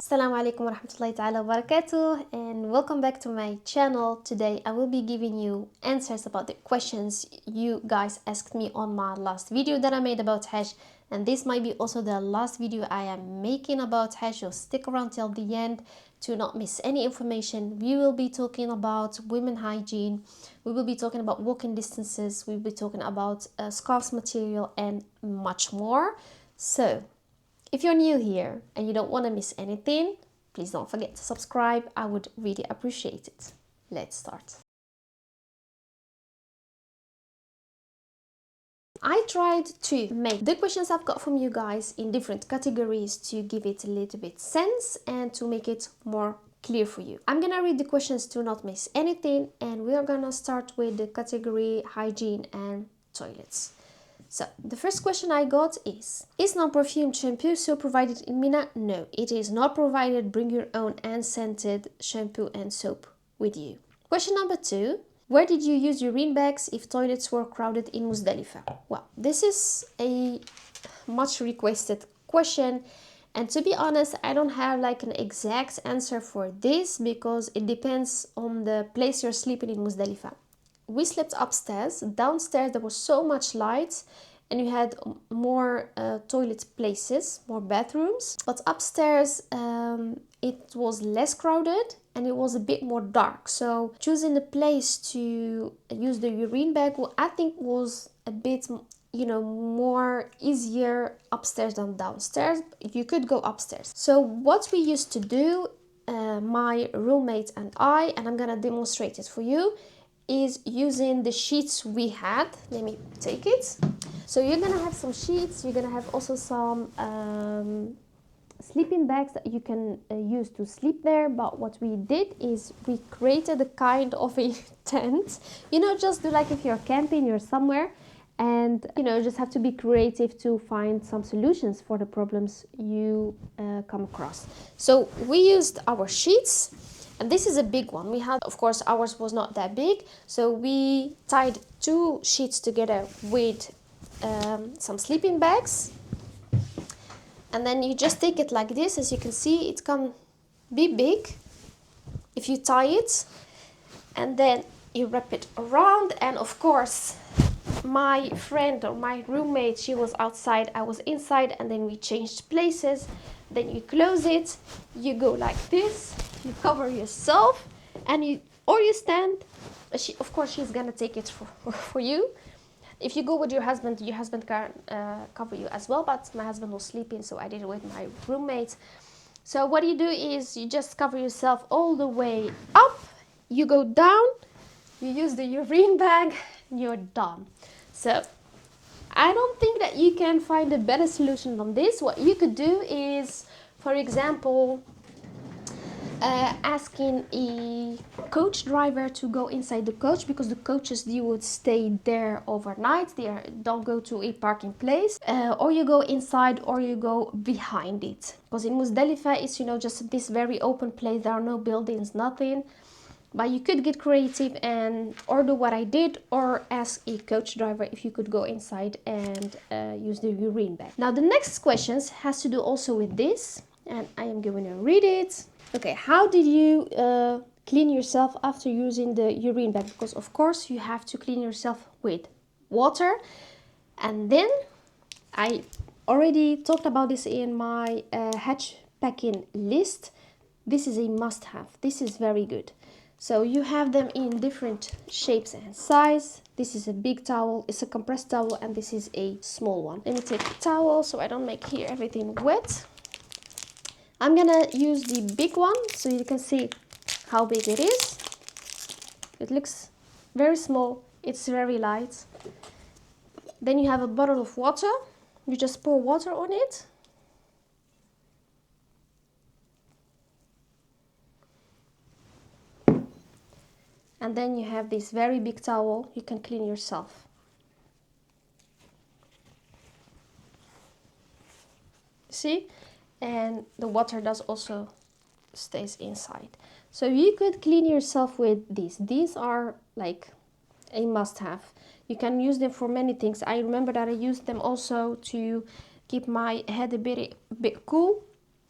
Assalamu alaikum wa rahmatullahi ta'ala wa barakatuh, and welcome back to my channel. Today I will be giving you answers about the questions you guys asked me on my last video that I made about Hajj, and this might be also the last video I am making about Hajj, so stick around till the end to not miss any information. We will be talking about women hygiene, we will be talking about walking distances, we will be talking about scarves material and much more. So if you're new here and you don't want to miss anything, please don't forget to subscribe. I would really appreciate it. Let's start. I tried to make the questions I've got from you guys in different categories to give it a little bit sense and to make it more clear for you. I'm gonna read the questions to not miss anything, and we are gonna start with the category hygiene and toilets. So the first question I got is non-perfumed shampoo still provided in Mina? No, it is not provided. Bring your own unscented shampoo and soap with you. Question number 2. Where did you use urine bags if toilets were crowded in Muzdalifah? Well, this is a much requested question, and to be honest, I don't have like an exact answer for this because it depends on the place you're sleeping in Muzdalifah. We slept upstairs. Downstairs there was so much light and you had more toilet places, more bathrooms, but upstairs it was less crowded and it was a bit more dark, so choosing the place to use the urine bag, I think was a bit, more easier upstairs than downstairs. You could go upstairs. So what we used to do, my roommate and I'm gonna demonstrate it for you, is using the sheets we had. Let me take it. So you're gonna have some sheets, you're gonna have also some sleeping bags that you can use to sleep there, but what we did is we created a kind of a tent, just do like if you're camping, you're somewhere, and just have to be creative to find some solutions for the problems you come across. So we used our sheets, and this is a big one. We had, of course, ours was not that big, so we tied 2 sheets together with some sleeping bags, and then you just take it like this. As you can see, it can be big if you tie it, and then you wrap it around. And of course, my friend or my roommate, she was outside, I was inside, and then we changed places. Then you close it, you go like this, you cover yourself, and you stand. Of course she's gonna take it for you. If you go with your husband can cover you as well, but my husband was sleeping, so I did it with my roommate. So what you do is you just cover yourself all the way up, you go down, you use the urine bag, and you're done. So I don't think that you can find a better solution than this. What you could do is, for example, asking a coach driver to go inside the coach, because the coaches, you would stay there overnight, don't go to a parking place, or you go inside or you go behind it, because in Muzdalifah it's just this very open place, there are no buildings, nothing. But you could get creative and or do what I did, or ask a coach driver if you could go inside and use the urine bag. Now the next questions has to do also with this, and I am going to read it. Okay, how did you clean yourself after using the urine bag? Because of course you have to clean yourself with water, and then I already talked about this in my Hajj packing list. This is a must-have. This is very good. So you have them in different shapes and size. This is a big towel, it's a compressed towel, and this is a small one. Let me take the towel so I don't make here everything wet. I'm gonna use the big one so you can see how big it is. It looks very small, it's very light. Then you have a bottle of water. You just pour water on it. And then you have this very big towel, you can clean yourself. See? And the water does also stays inside. So you could clean yourself with these. These are like a must-have. You can use them for many things. I remember that I used them also to keep my head a bit cool,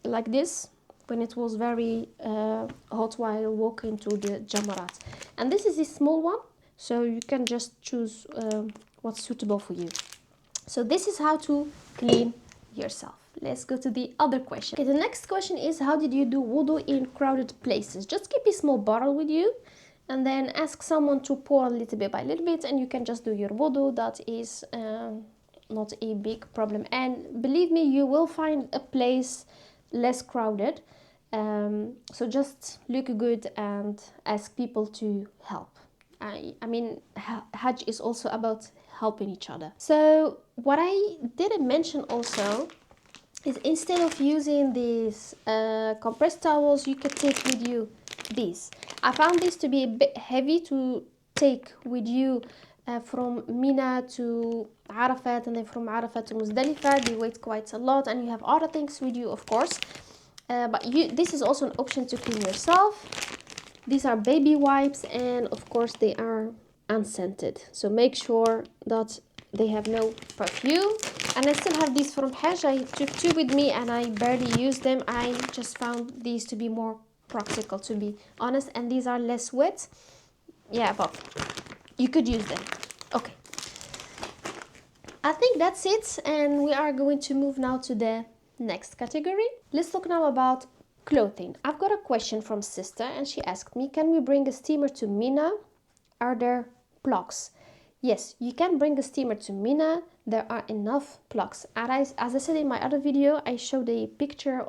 like this. when it was very hot while walking to the Jamarat. And this is a small one, so you can just choose what's suitable for you. So this is how to clean yourself. Let's go to the other question. Okay, the next question is, how did you do wudu in crowded places? Just keep a small bottle with you and then ask someone to pour a little bit by little bit, and you can just do your wudu. That is not a big problem. And believe me, you will find a place less crowded. So just look good and ask people to help. I mean, Hajj is also about helping each other. So what I didn't mention also is, instead of using these compressed towels, you could take with you these. I found this to be a bit heavy to take with you from Mina to Arafat, and then from Arafat to Muzdalifah. They weigh quite a lot, and you have other things with you, of course. But this is also an option to clean yourself. These are baby wipes, and of course they are unscented, so make sure that they have no perfume. And I still have these from Hajj. I took two with me and I barely used them. I just found these to be more practical, to be honest, and these are less wet. Yeah, but you could use them. Okay, I think that's it, and we are going to move now to the next category. Let's talk now about clothing. I've got a question from sister, and she asked me, can we bring a steamer to Mina? Are there plugs? Yes, you can bring a steamer to Mina. There are enough plugs. As I said in my other video, I showed a picture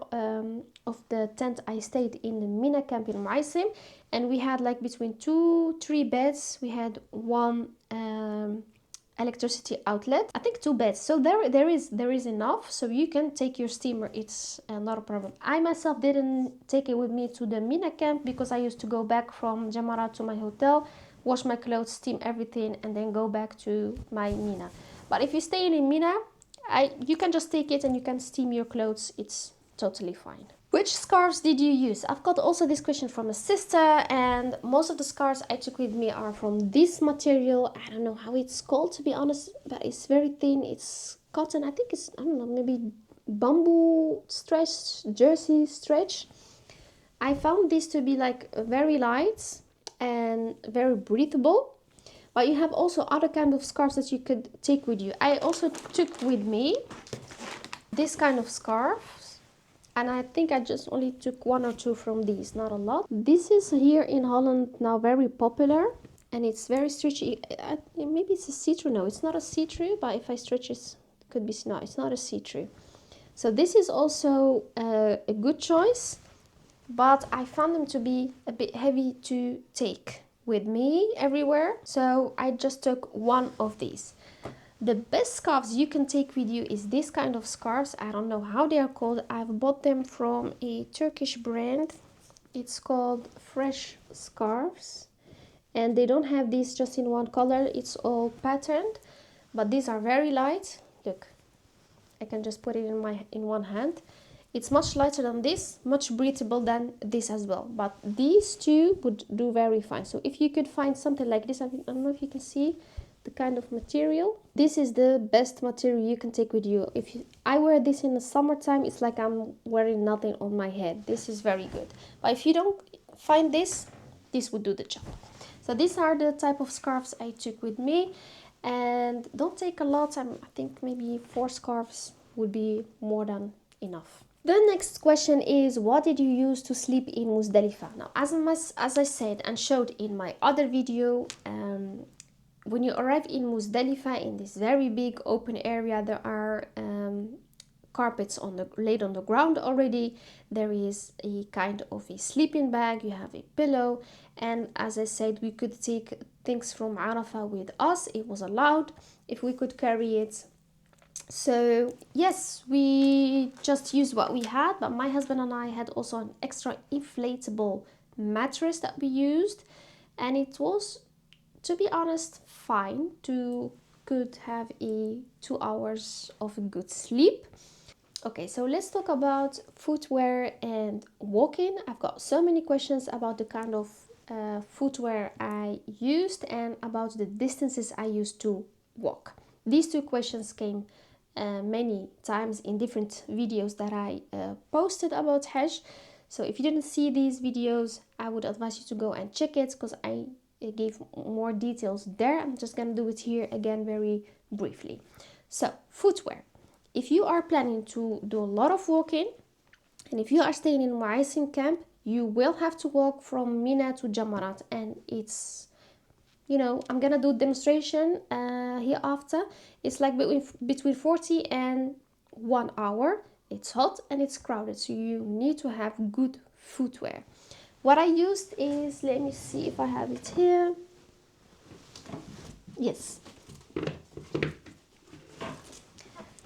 of the tent I stayed in the Mina camp in Maisim, and we had like between 2-3 beds. We had one electricity outlet, I think 2 beds, so there is enough, so you can take your steamer. It's not a problem. I myself didn't take it with me to the Mina camp because I used to go back from Jamarat to my hotel, wash my clothes, steam everything, and then go back to my Mina. But if you stay in Mina, you can just take it and you can steam your clothes. It's totally fine. Which scarves did you use? I've got also this question from a sister, and most of the scarves I took with me are from this material. I don't know how it's called, to be honest, but it's very thin. It's cotton. I think it's, I don't know, maybe bamboo stretch, jersey stretch. I found this to be like very light and very breathable. But you have also other kind of scarves that you could take with you. I also took with me this kind of scarf, and I think I just only took 1 or 2 from these, not a lot. This is here in Holland now very popular, and it's very stretchy. Maybe it's a see-through. No, it's not a see-through, but if I stretch it, could be, no, it's not a see-through. So this is also a good choice, but I found them to be a bit heavy to take with me everywhere, so I just took 1 of these. The best scarves you can take with you is this kind of scarves. I don't know how they are called. I've bought them from a Turkish brand. It's called Fresh Scarves, and they don't have these just in one color. It's all patterned, but these are very light. Look, I can just put it in one hand. It's much lighter than this, much breathable than this as well, but these two would do very fine. So if you could find something like this, I don't know if you can see the kind of material. This is the best material you can take with you. I wear this in the summertime, it's like I'm wearing nothing on my head. This is very good. But if you don't find this would do the job. So these are the type of scarves I took with me, and don't take a lot. I think maybe 4 scarves would be more than enough. The next question is, what did you use to sleep in Muzdalifah? Now, as I said and showed in my other video, when you arrive in Muzdalifah, in this very big open area, there are carpets laid on the ground already. There is a kind of a sleeping bag, you have a pillow, and as I said, we could take things from Arafah with us. It was allowed if we could carry it. So yes, we just used what we had, but my husband and I had also an extra inflatable mattress that we used, and it was, to be honest, fine to could have a 2 hours of good sleep. Okay, so let's talk about footwear and walking. I've got so many questions about the kind of footwear I used and about the distances I used to walk. These 2 questions came many times in different videos that I posted about Hajj. So if you didn't see these videos, I would advise you to go and check it, because I gave more details there. I'm just gonna do it here again very briefly. So footwear. If you are planning to do a lot of walking, and if you are staying in Mu'aysin camp, you will have to walk from Mina to Jamarat, and it's, you know, I'm gonna do demonstration hereafter. It's like between 40 and 1 hour. It's hot and it's crowded, so you need to have good footwear. What I used is, let me see if I have it here. Yes,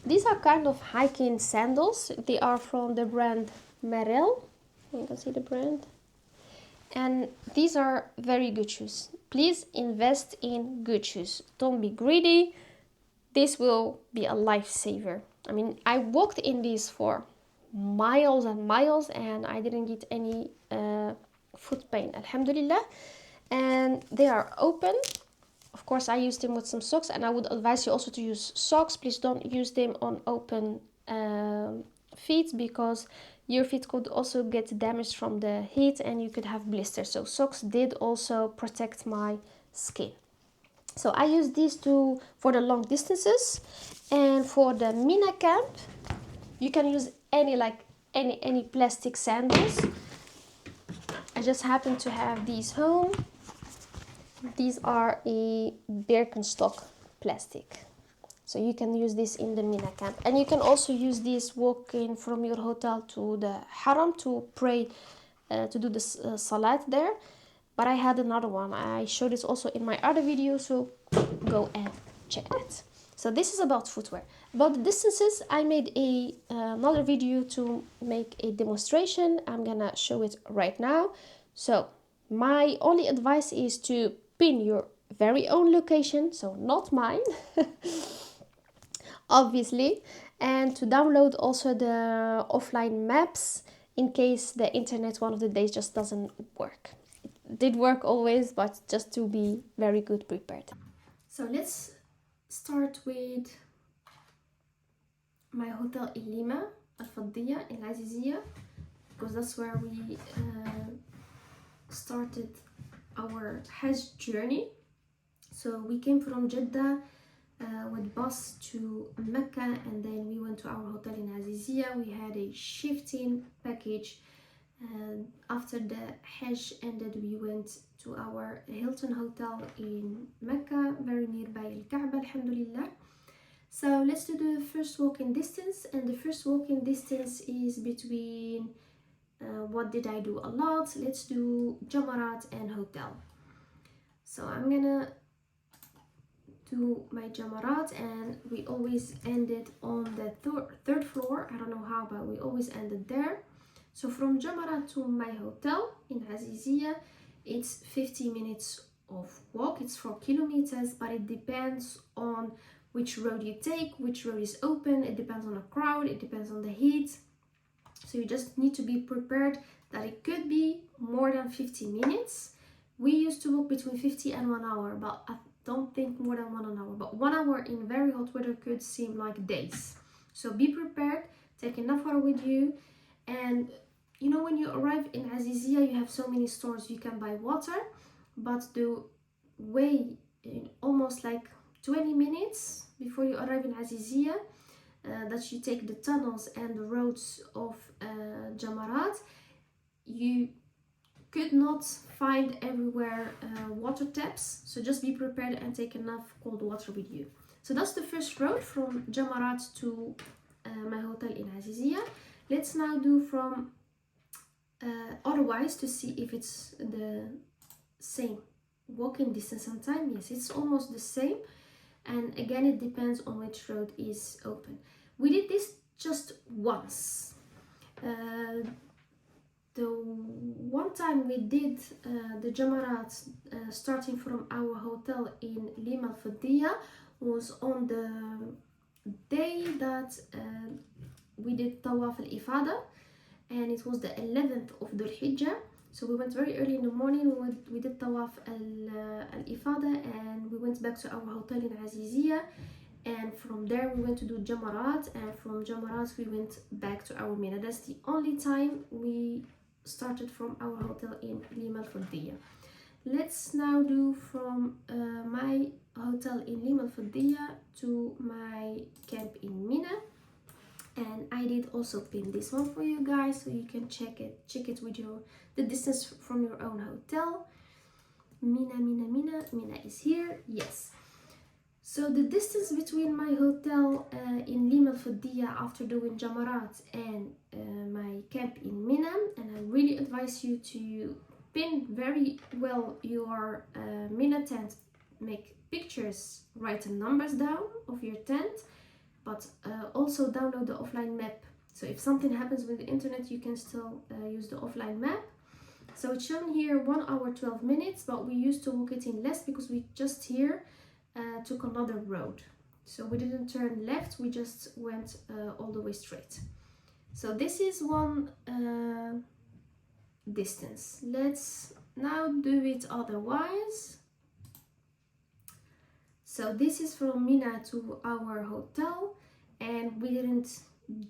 these are kind of hiking sandals. They are from the brand Merrell. You can see the brand. And these are very good shoes. Please invest in good shoes. Don't be greedy. This will be a lifesaver. I mean, I walked in these for miles and miles, and I didn't get any foot pain, alhamdulillah. And they are open. Of course, I used them with some socks, and I would advise you also to use socks. Please don't use them on open feet, because your feet could also get damaged from the heat and you could have blisters. So socks did also protect my skin. So I use these two for the long distances. And for the Mina camp, you can use any plastic sandals. I just happen to have these home. These are a Birkenstock plastic. So you can use this in the Mina camp. And you can also use this walking from your hotel to the Haram to pray, to do the Salat there. But I had another one. I showed this also in my other video, so go and check that. So this is about footwear. About the distances, I made another video to make a demonstration. I'm gonna show it right now. So my only advice is to pin your very own location, so not mine, obviously, and to download also the offline maps in case the internet one of the days just doesn't work. It did work always, but just to be very good prepared. So let's start with my hotel in Lima, Al-Fadiyah in Aziziyah, because that's where we started our Hajj journey. So we came from Jeddah with bus to Mecca, and then we went to our hotel in Aziziyah. We had a shifting package, and after the Hajj ended, we went to our Hilton hotel in Mecca, very nearby Al-Kaaba, alhamdulillah. So let's do the first walking distance, and the first walking distance is between what did I do a lot? Let's do Jamarat and hotel. So I'm gonna do my Jamarat, and we always ended on the third floor. I don't know how, but we always ended there. So from Jamarat to my hotel in Aziziyah, it's 50 minutes of walk. It's 4 kilometers, but it depends on which road you take, which road is open. It depends on the crowd, it depends on the heat. So you just need to be prepared that it could be more than 50 minutes. We used to walk between 50 and 1 hour, but I don't think more than 1 hour. But 1 hour in very hot weather could seem like days. So be prepared, take enough water with you. And you know, when you arrive in Aziziyah, you have so many stores you can buy water, but the way almost like 20 minutes before you arrive in Aziziyah, that you take the tunnels and the roads of Jamarat, you could not find everywhere water taps. So just be prepared and take enough cold water with you. So that's the first road from Jamarat to my hotel in Aziziyah. Let's now do from otherwise to see if it's the same walking distance and time. Yes, it's almost the same, and again it depends on which road is open. We did this just once. The one time we did the Jamarat starting from our hotel in Lima Al-Fadiyah was on the day that we did Tawaf al-Ifada, and it was the 11th of Dhul Hijjah. So we went very early in the morning. We did Tawaf al-Ifada, and we went back to our hotel in Aziziyah, and from there we went to do Jamarat, and from Jamarat we went back to our Mina. That's the only time we started from our hotel in Lima al-Fuddiya. Let's now do from my hotel in Lima al-Fuddiya to my camp in Mina. And I did also pin this one for you guys, so you can check it with the distance from your own hotel. Mina is here, yes. So the distance between my hotel in Lima al-Fuddiya after doing Jamarat and my camp in Mina, and I really advise you to pin very well your Mina tent, make pictures, write the numbers down of your tent, but also download the offline map. So if something happens with the internet, you can still use the offline map. So it's shown here 1 hour 12 minutes, but we used to walk it in less because we just here took another road. So we didn't turn left, we just went all the way straight. So this is one distance. Let's now do it otherwise. So this is from Mina to our hotel, and we didn't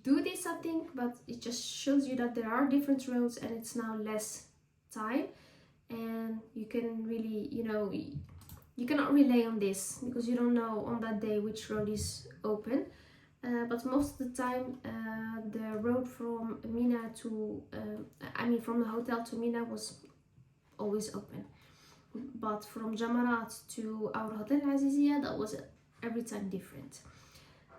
do this, I think, but it just shows you that there are different roads and it's now less time, and you can really, you cannot rely on this because you don't know on that day which road is open. But most of the time the road from Mina to from the hotel to Mina was always open, but from Jamarat to our hotel Aziziyah, that was every time different.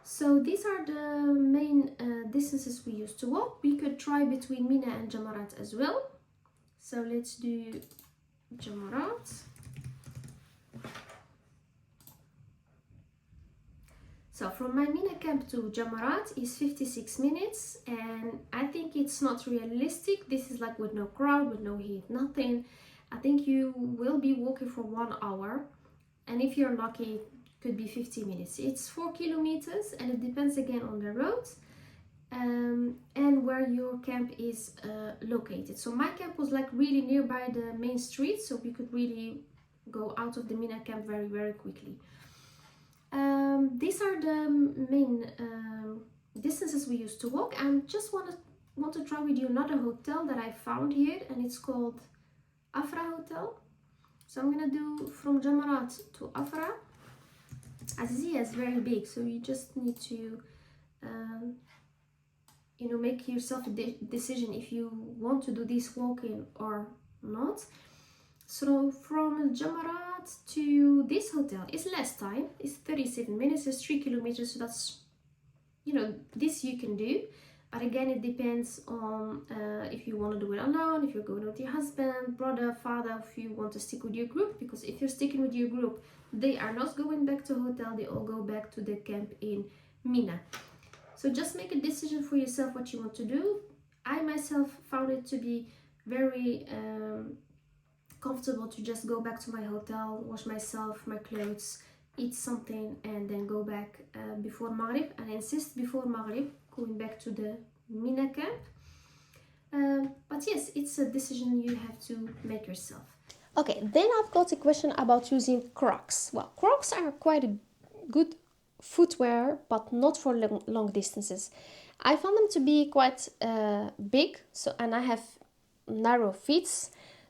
So these are the main distances we used to walk. We could try between Mina and Jamarat as well. So let's do Jamarat. So from my Mina camp to Jamarat is 56 minutes, and I think it's not realistic. This is like with no crowd, with no heat, nothing. I think you will be walking for 1 hour, and if you're lucky, it could be 50 minutes. It's 4 kilometers, and it depends again on the road and where your camp is located. So my camp was like really nearby the main street, so we could really go out of the Mina camp very, very quickly. These are the main distances we used to walk. And just want to try with you another hotel that I found here, and it's called Afra Hotel. So I'm gonna do from Jamarat to Afra. Aziziyah is very big, so you just need to make yourself a decision if you want to do this walking or not. So from Jamarat to this hotel is less time. It's 37 minutes. It's 3 kilometers. So that's, this you can do. But again, it depends on if you want to do it alone, if you're going with your husband, brother, father, if you want to stick with your group. Because if you're sticking with your group, they are not going back to hotel. They all go back to the camp in Mina. So just make a decision for yourself what you want to do. I myself found it to be very comfortable to just go back to my hotel, wash myself, my clothes, eat something, and then go back before Maghrib. And I insist before Maghrib going back to the Mina camp. But yes, it's a decision you have to make yourself. Okay, then I've got a question about using Crocs. Well, Crocs are quite a good footwear, but not for long distances. I found them to be quite big, and I have narrow feet.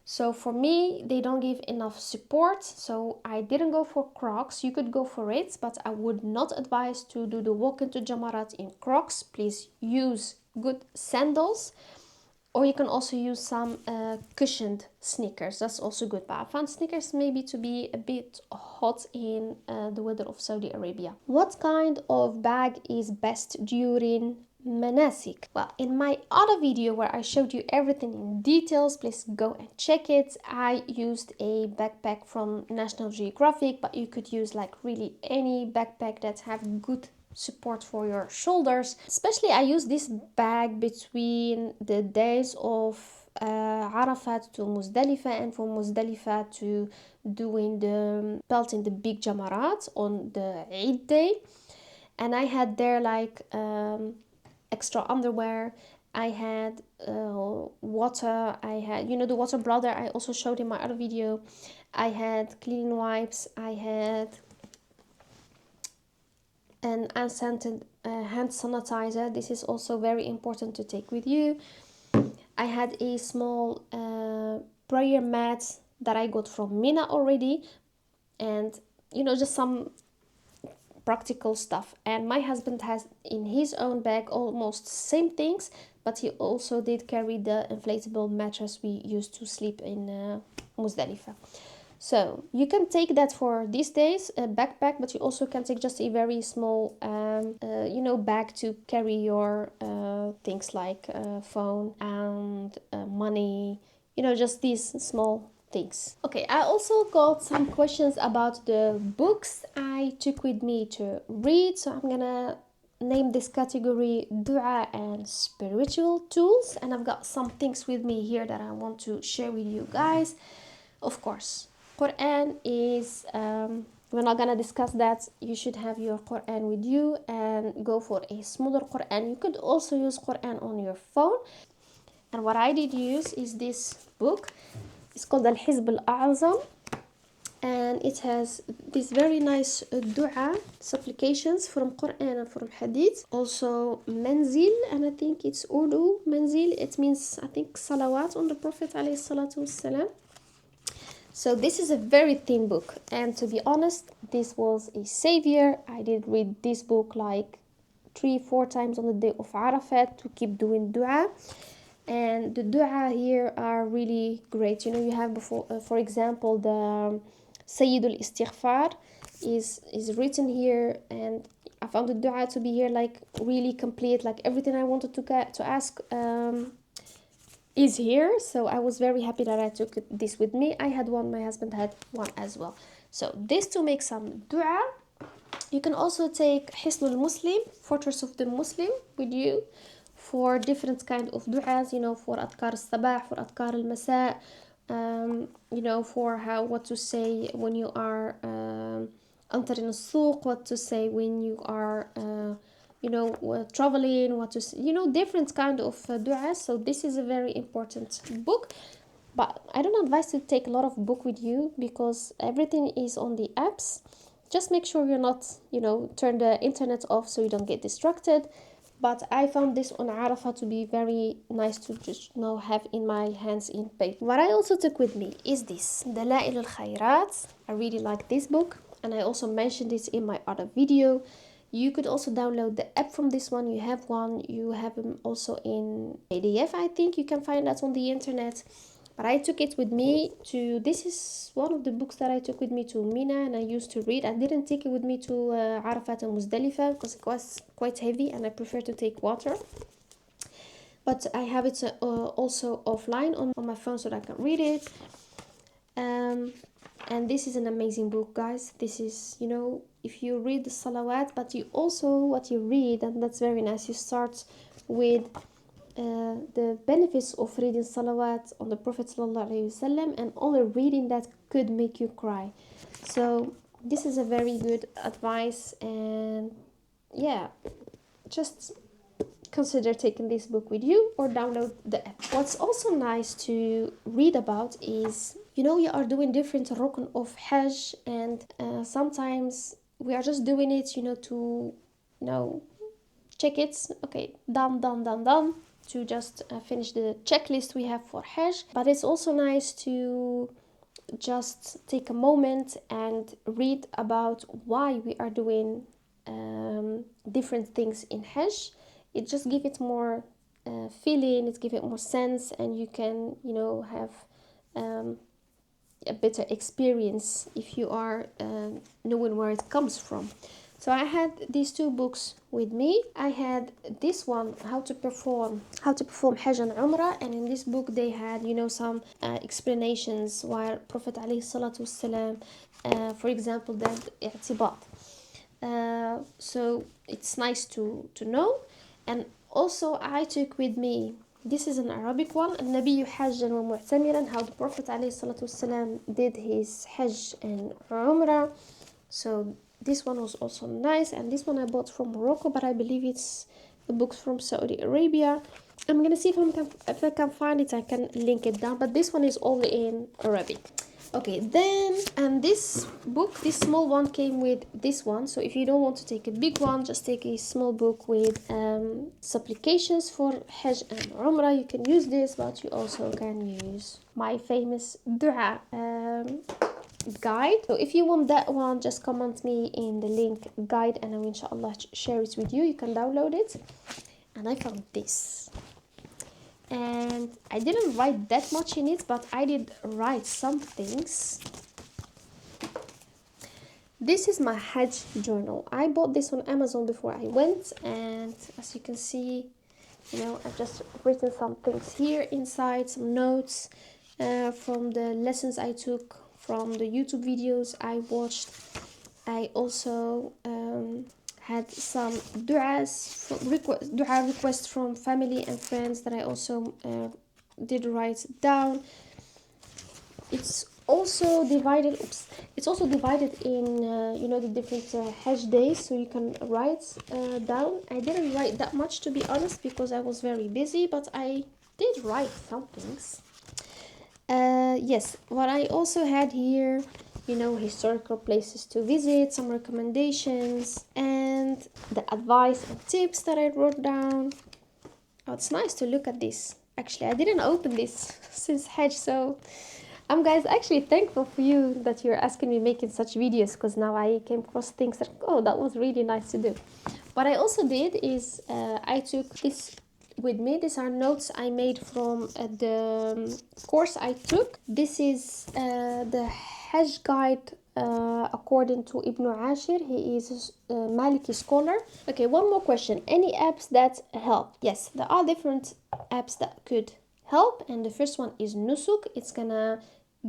So for me, they don't give enough support, so I didn't go for Crocs. You could go for it, but I would not advise to do the walk into Jamarat in Crocs. Please use good sandals, or you can also use some cushioned sneakers. That's also good, but I found sneakers maybe to be a bit hot in the weather of Saudi Arabia. What kind of bag is best during Manasik? Well, in my other video where I showed you everything in details, please go and check it. I used a backpack from National Geographic, but you could use like really any backpack that have good support for your shoulders. Especially I use this bag between the days of Arafat to Muzdalifah, and from Muzdalifah to doing the pelting the big Jamarat on the Eid day. And I had there like extra underwear, I had water, I had the water brother I also showed in my other video, I had cleaning wipes, I had an unscented hand sanitizer. This is also very important to take with you. I had a small prayer mat that I got from Mina already, and you know, just some practical stuff. And my husband has in his own bag almost same things, but he also did carry the inflatable mattress we used to sleep in Muzdalifah. So you can take that for these days, a backpack, but you also can take just a very small, you know, bag to carry your things like phone and money, you know, just these small things. Okay, I also got some questions about the books I took with me to read, so I'm gonna name this category dua and spiritual tools, and I've got some things with me here that I want to share with you guys. Of course, Quran is we're not gonna discuss that. You should have your Quran with you and go for a smaller Quran. You could also use Quran on your phone, and what I did use is this book. It's called Al-Hizb Al-A'zam, and it has these very nice dua supplications from Quran and from Hadith. Also Manzil, and I think it's Urdu Manzil. It means, I think, salawat on the Prophet alayhi salatu wassalam. So this is a very thin book, and to be honest, this was a savior. I did read this book like 3-4 times on the day of Arafat to keep doing dua, and the dua here are really great. You know, you have before, for example, the Sayyidul Istighfar is written here, and I found the dua to be here like really complete, like everything I wanted to ask is here. So I was very happy that I took this with me. I had one, my husband had one as well. So this to make some dua. You can also take Hisnul Muslim, Fortress of the Muslim, with you for different kind of du'as, you know, for Adkar al-Sabah, for Adkar al-Masa, you know, for what to say when you are entering al-Suq, what to say when you are you know, traveling, what to say, you know, different kind of du'as. So this is a very important book, but I don't advise to take a lot of book with you because everything is on the apps. Just make sure you're not, you know, turn the internet off so you don't get distracted. But I found this on Arafah to be very nice to just, you know, have in my hands in paper. What I also took with me is this, Dalail al-Khayrat. I really like this book, and I also mentioned this in my other video. You could also download the app from this one. You have one. You have them also in PDF, I think. You can find that on the internet. But I took it with me to, this is one of the books that I took with me to Mina and I used to read. I didn't take it with me to Arafat and Muzdalifah because it was quite heavy and I prefer to take water. But I have it also offline on my phone so that I can read it. And this is an amazing book, guys. This is, you know, if you read the salawat, but you also, what you read, and that's very nice, you start with the benefits of reading salawat on the Prophet ﷺ, and only reading that could make you cry. So this is a very good advice, and yeah, just consider taking this book with you or download the app. What's also nice to read about is, you know, you are doing different rukn of Hajj, and sometimes we are just doing it, you know, to, you know, check it, okay, done, to just finish the checklist we have for Hajj. But it's also nice to just take a moment and read about why we are doing different things in Hajj. It just gives it more feeling, it gives it more sense, and you can, you know, have a better experience if you are knowing where it comes from. So I had these two books with me. I had this one, how to perform Hajj and Umrah, and in this book they had, you know, some explanations why Prophet alayhi salatu wasalam, for example, that i'tibat. So it's nice to know. And also I took with me, this is an Arabic one, Nabiyu Hajjan wa Mu'tamiran, how the Prophet alayhi salatu wasalam did his Hajj and Umrah. So this one was also nice, and this one I bought from Morocco, but I believe it's a book from Saudi Arabia. I'm gonna see if I can find it. I can link it down, but this one is only in Arabic. Okay, then, and this book, this small one came with this one. So if you don't want to take a big one, just take a small book with supplications for Hajj and Umrah. You can use this, but you also can use my famous dua guide. So if you want that one, just comment me in the link guide and I will inshallah share it with you. You can download it. And I found this. And I didn't write that much in it, but I did write some things. This is my Hajj journal. I bought this on Amazon before I went, and as you can see, you know, I've just written some things here inside, some notes from the lessons I took, from the YouTube videos I watched. I also had some dua requests from family and friends that I also did write down. It's also divided. It's also divided in you know, the different Hajj days, so you can write down. I didn't write that much, to be honest, because I was very busy, but I did write some things. Yes, what I also had here, you know, historical places to visit, some recommendations, and the advice and tips that I wrote down. Oh, it's nice to look at this. Actually, I didn't open this since Hajj, so I'm guys actually thankful for you that you're asking me making such videos, because now I came across things that, oh, that was really nice to do. What I also did is I took this with me. These are notes I made from the course I took. This is the Hajj guide according to Ibn Ashir. He is a Maliki scholar. Okay, one more question. Any apps that help? Yes, there are different apps that could help, and the first one is Nusuk. It's gonna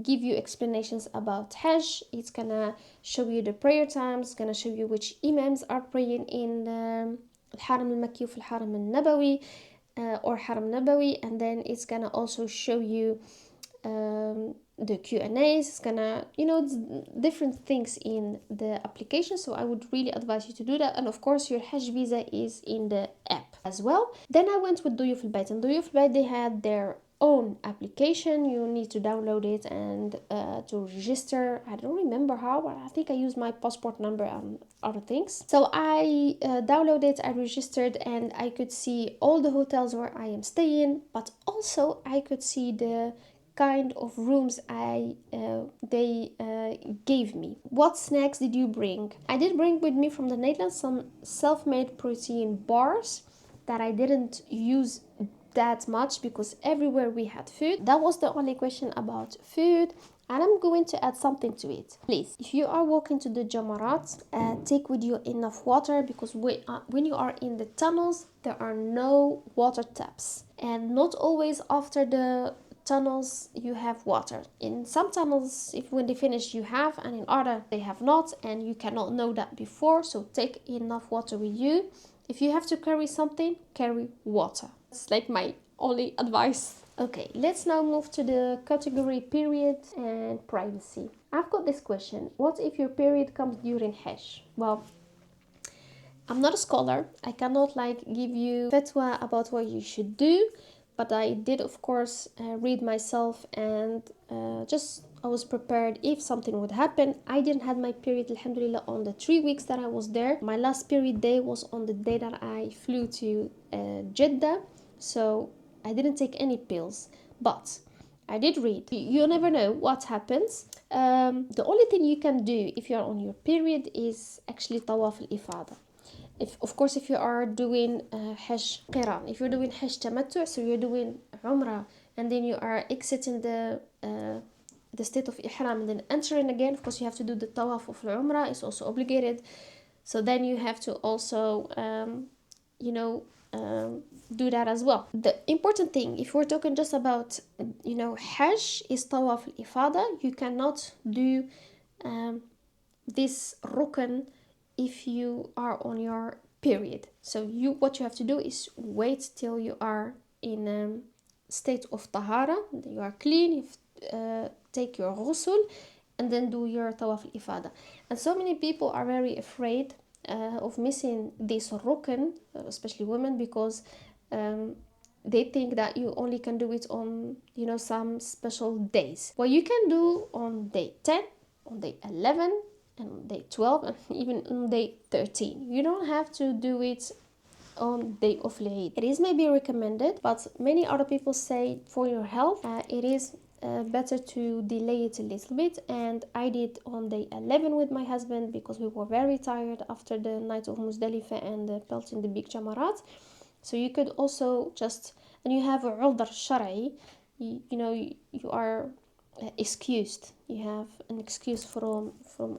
give you explanations about Hajj. It's gonna show you the prayer times. It's gonna show you which imams are praying in Al-Haram al-Makki or Al-Haram al-Nabawi or Haram Nabawi, and then it's gonna also show you the Q&As. It's gonna, you know, different things in the application, so I would really advise you to do that. And of course your Hajj visa is in the app as well. Then I went with Duyuf al-Bayt, and Duyuf al-Bayt, they had their own application. You need to download it and to register. I don't remember how, but I think I used my passport number and other things. So I downloaded, I registered, and I could see all the hotels where I am staying, but also I could see the kind of rooms they gave me. What snacks did you bring? I did bring with me from the Netherlands some self-made protein bars that I didn't use that much because everywhere we had food. That was the only question about food, and I'm going to add something to it. Please, if you are walking to the Jamarat, take with you enough water, because when you are in the tunnels, there are no water taps, and not always after the tunnels you have water. In some tunnels, if when they finish you have, and in other they have not, and you cannot know that before. So take enough water with you. If you have to carry something, carry water. It's like my only advice. Okay, let's now move to the category period and privacy. I've got this question. What if your period comes during Hajj? Well, I'm not a scholar. I cannot like give you fatwa about what you should do, but I did of course read myself, and I was prepared if something would happen. I didn't have my period, alhamdulillah, on the 3 weeks that I was there. My last period day was on the day that I flew to Jeddah, so I didn't take any pills, but I did read. You never know what happens. The only thing you can do if you're on your period is actually tawaf al-ifada. If you are doing Hajj Qiran, if you're doing Hajj Tamattu, so you're doing Umrah, and then you are exiting the state of Ihram and then entering again, of course you have to do the Tawaf of Umrah, it's also obligated. So then you have to also, do that as well. The important thing, if we're talking just about, Hajj, is Tawaf al-Ifada. You cannot do this Rukn if you are on your period. So what you have to do is wait till you are in a state of tahara, you are clean, you take your ghusl, and then do your tawaf al-ifada. And so many people are very afraid of missing this rukn, especially women, because they think that you only can do it on, you know, some special days. What you can do on day 10, on day 11, and on day 12, and even on day 13. You don't have to do it on day of Eid. It is maybe recommended, but many other people say for your health, it is better to delay it a little bit. And I did on day 11 with my husband because we were very tired after the night of Muzdalifah and pelting the big Jamarat. So you could also just, and you have a udhr shar'i, you know, you are excused. You have an excuse from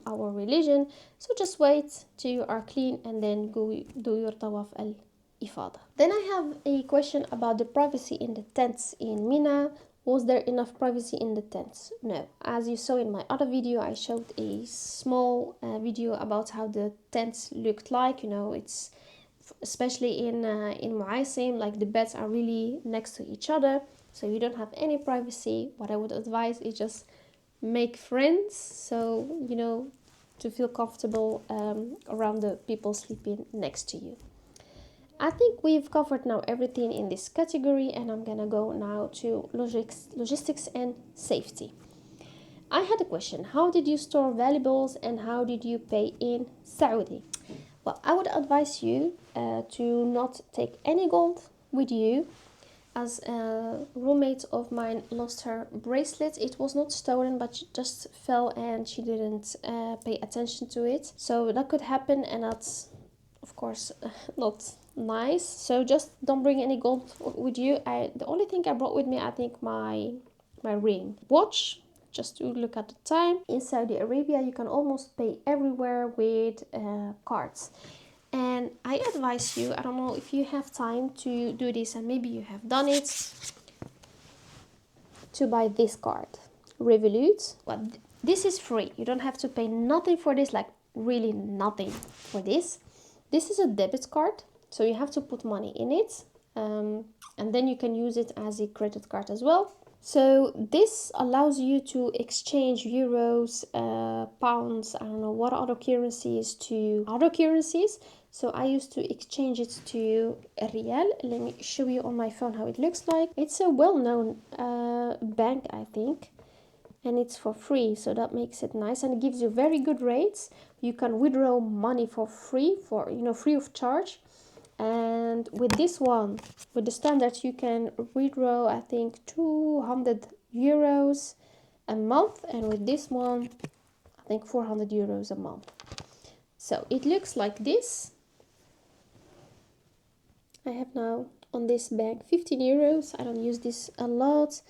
our religion. So just wait till you are clean and then go do your tawaf al-ifada. Then I have a question about the privacy in the tents in Mina. Was there enough privacy in the tents? No. As you saw in my other video, I showed a small video about how the tents looked like. You know, it's especially in Mu'aysim, like the beds are really next to each other, so you don't have any privacy. What I would advise is just make friends, so you know, to feel comfortable around the people sleeping next to you. I think we've covered now everything in this category, and I'm gonna go now to logistics and safety. I had a question: how did you store valuables and how did you pay in Saudi? Well, I would advise you to not take any gold with you. As a roommate of mine lost her bracelet, it was not stolen, but she just fell and she didn't pay attention to it. So that could happen, and that's, of course, not nice. So just don't bring any gold with you. The only thing I brought with me, I think, my ring, watch, just to look at the time. In Saudi Arabia, you can almost pay everywhere with cards. And I advise you, I don't know if you have time to do this, and maybe you have done it, to buy this card, Revolut. Well, this is free. You don't have to pay nothing for this, like really nothing for this. This is a debit card, so you have to put money in it, and then you can use it as a credit card as well. So this allows you to exchange euros, pounds, I don't know what other currencies, to other currencies. So I used to exchange it to Riyal. Let me show you on my phone how it looks like. It's a well-known bank, I think, and it's for free, so that makes it nice, and it gives you very good rates. You can withdraw money for free, for, you know, free of charge. And with this one, with the standard, you can withdraw, I think, 200 euros a month, and with this one, I think 400 euros a month. So it looks like this. I have now on this bank 15 euros. I don't use this a lot,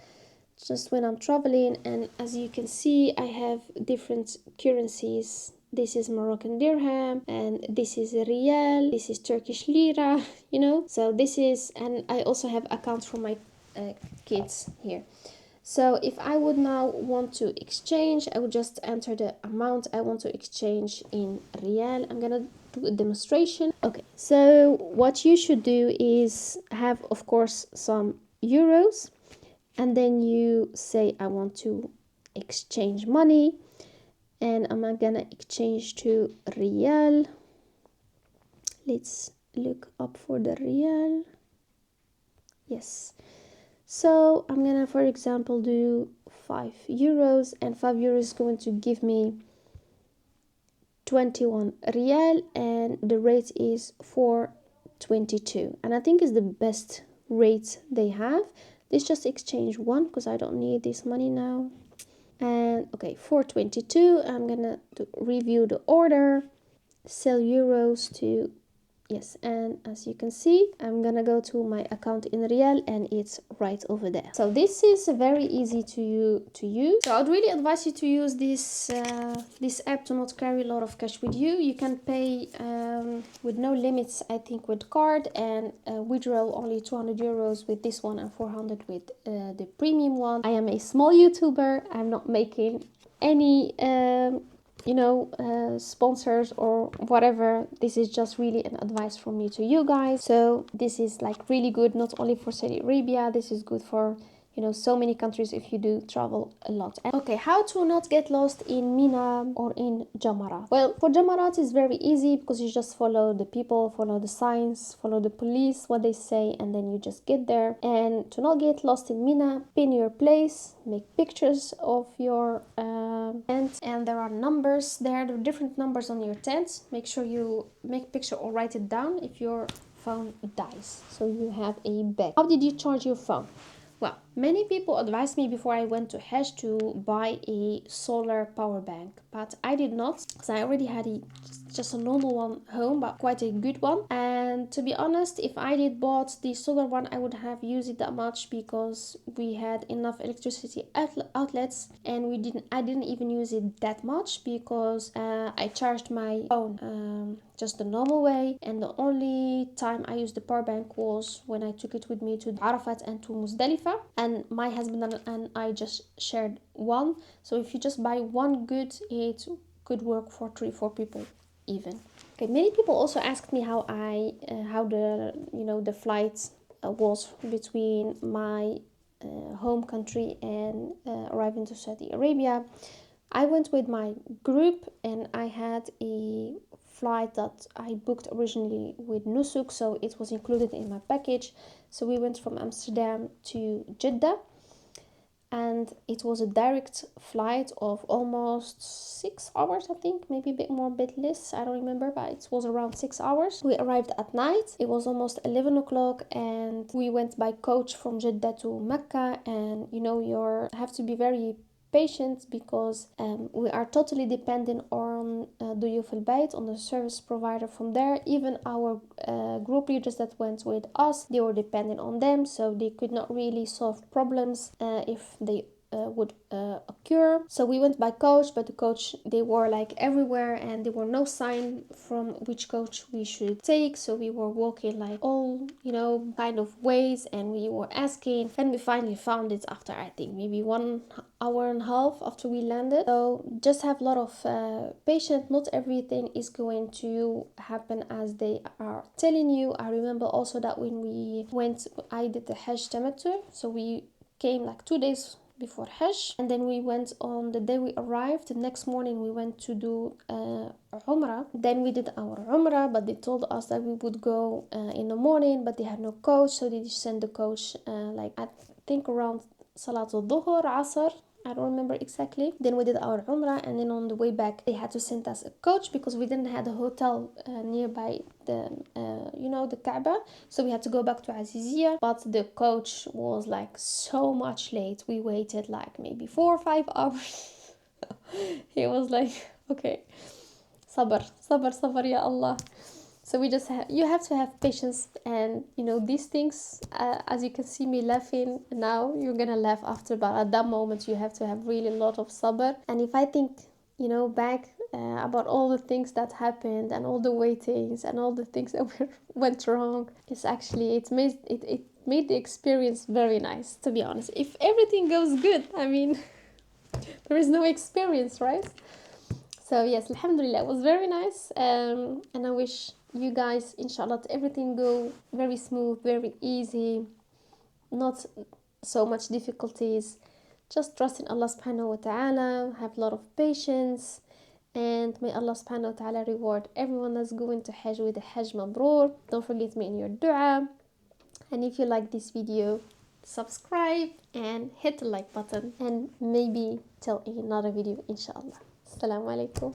just when I'm traveling. And as you can see, I have different currencies. This is Moroccan dirham, and this is Riyal, this is Turkish lira, you know. So this is, and I also have accounts for my kids here. So if I would now want to exchange, I would just enter the amount I want to exchange in Riyal. I'm gonna do a demonstration. Okay, so what you should do is have, of course, some euros, and then you say I want to exchange money, and I'm gonna exchange to Riyal. Let's look up for the Riyal. Yes. So I'm gonna, for example, do 5 euros, and 5 euros is going to give me 21 Riyal, and the rate is 4.22, and I think is the best rate they have. Let's just exchange one because I don't need this money now. And okay, 4.22. I'm gonna review the order, sell euros to, yes, and as you can see, I'm gonna go to my account in Riyal, and it's right over there. So this is very easy to use. So I'd really advise you to use this this app to not carry a lot of cash with you. You can pay with no limits, I think, with card, and withdraw only 200 euros with this one and 400 with the premium one. I am a small YouTuber. I'm not making any you know, sponsors or whatever. This is just really an advice from me to you guys. So this is like really good, not only for Saudi Arabia, this is good for you know, so many countries if you do travel a lot. Okay, how to not get lost in Mina or in Jamarat? Well, for Jamarat it's very easy because you just follow the people, follow the signs, follow the police, what they say, and then you just get there. And to not get lost in Mina, pin your place, make pictures of your tent, and there are numbers there, the different numbers on your tent. Make sure you make picture or write it down if your phone dies, so you have a backup. How did you charge your phone? Well, many people advised me before I went to Hajj to buy a solar power bank, but I did not because I already had just a normal one home, but quite a good one. And to be honest, if I did bought the solar one, I would have used it that much because we had enough electricity outlets, and I didn't even use it that much because I charged my phone just the normal way, and the only time I used the power bank was when I took it with me to Arafat and to Muzdalifah, and my husband and I just shared one. So if you just buy one good, it could work for 3-4 people even. Okay, many people also asked me how the flight was between my home country and arriving to Saudi Arabia. I went with my group, and I had a flight that I booked originally with Nusuk, so it was included in my package. So we went from Amsterdam to Jeddah, and it was a direct flight of almost 6 hours, I think, maybe a bit more, a bit less, I don't remember, but it was around 6 hours. We arrived at night, it was almost 11 o'clock, and we went by coach from Jeddah to Mecca. And you know, you have to be very patient because we are totally dependent on Duyuf Al Bayt, on the service provider from there. Even our group leaders that went with us, they were dependent on them, so they could not really solve problems if they would occur. So we went by coach, but the coach, they were like everywhere, and there were no sign from which coach we should take. So we were walking like all, you know, kind of ways, and we were asking, and we finally found it after, I think, maybe 1 hour and a half after we landed. So just have a lot of patience. Not everything is going to happen as they are telling you. I remember also that when we went, I did the Hajj Tamattu, so we came like 2 days before Hajj, and then we went on the day we arrived. The next morning we went to do Umrah. Then we did our Umrah, but they told us that we would go in the morning, but they had no coach, so they just sent the coach like I think around Salat al-Dhuhr, Asr, I don't remember exactly. Then we did our Umrah, and then on the way back they had to send us a coach because we didn't have a hotel nearby the the Kaaba, so we had to go back to Aziziyah. But the coach was like so much late. We waited like maybe 4 or 5 hours. He was like, okay, sabr, sabr, sabr, ya Allah. So we just you have to have patience, and you know, these things, as you can see me laughing now, you're gonna laugh after, but at that moment you have to have really a lot of sabr. And if I think, you know, back about all the things that happened and all the waitings and all the things that went wrong, it's actually, it made the experience very nice, to be honest. If everything goes good, I mean, there is no experience, right? So yes, alhamdulillah, it was very nice, and I wish you guys, inshallah, everything go very smooth, very easy, not so much difficulties. Just trust in Allah subhanahu wa ta'ala, have a lot of patience, and may Allah subhanahu wa ta'ala reward everyone that's going to Hajj with a Hajj Mabrur. Don't forget me in your dua, and if you like this video, subscribe and hit the like button, and maybe till another video, inshallah. Assalamu alaikum.